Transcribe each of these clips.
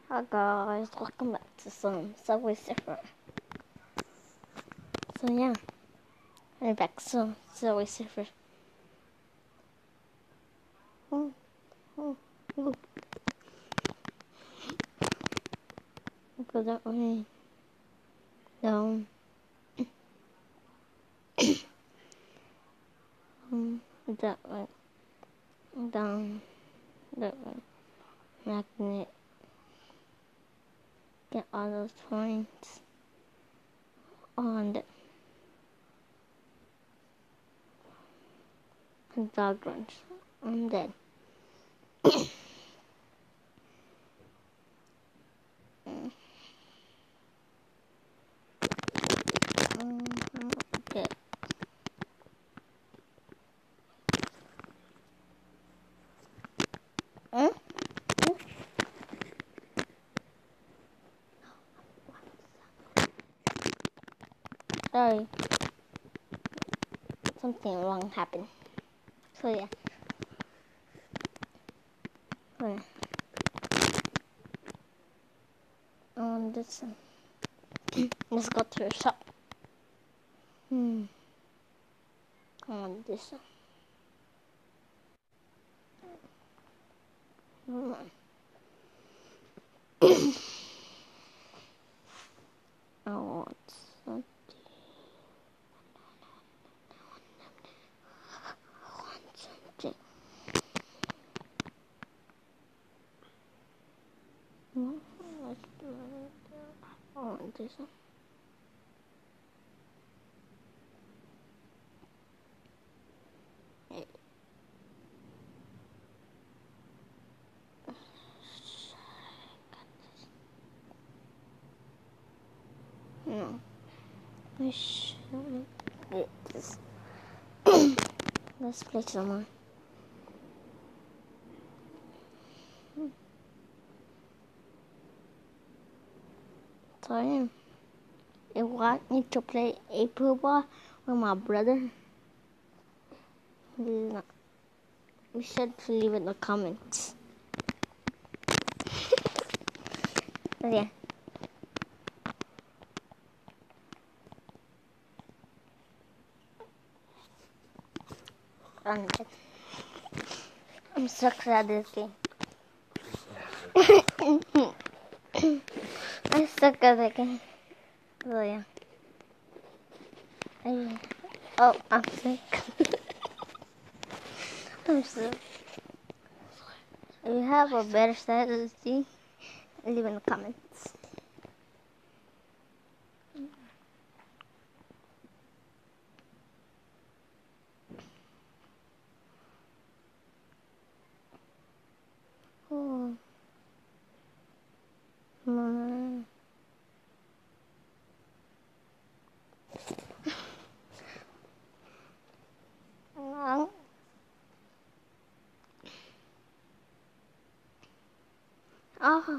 Hi guys, welcome back to some Subway Surfer. So yeah, I'm back to Subway Surfer. Oh, oh, oh. Go that way. Down. That way. Down. That way. Magnet. Get all those points. On the dog runs. I'm dead. Okay. Sorry. Something wrong happened. So yeah. This one. Let's go to the shop. I want this one. I want something. I want this one. No. I should get this. Let's play some more. So you want me to play ep.2 with my brother? You should leave it in the comments. Yeah. I'm so excited this game. I'm stuck at the game. So yeah. I'm sick. I'm sick. If you have a better strategy, leave in the comments. Oh. Mama. Oh.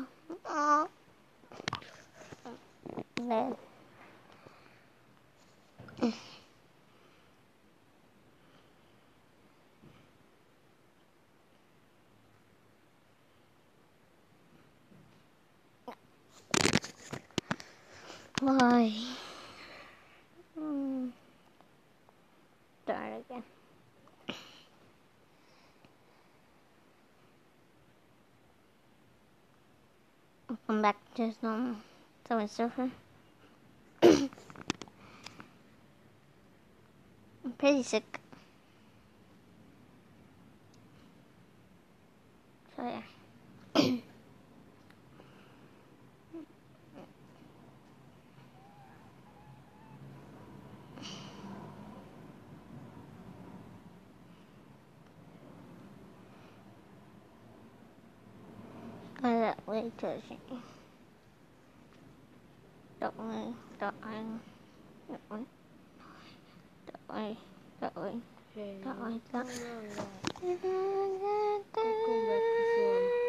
Then. Why? Start again. Welcome back to some Subway Surfer. I'm pretty sick. So yeah. That way, touching. That way, that way, that way, that way, that way, that way, that way. Welcome back to some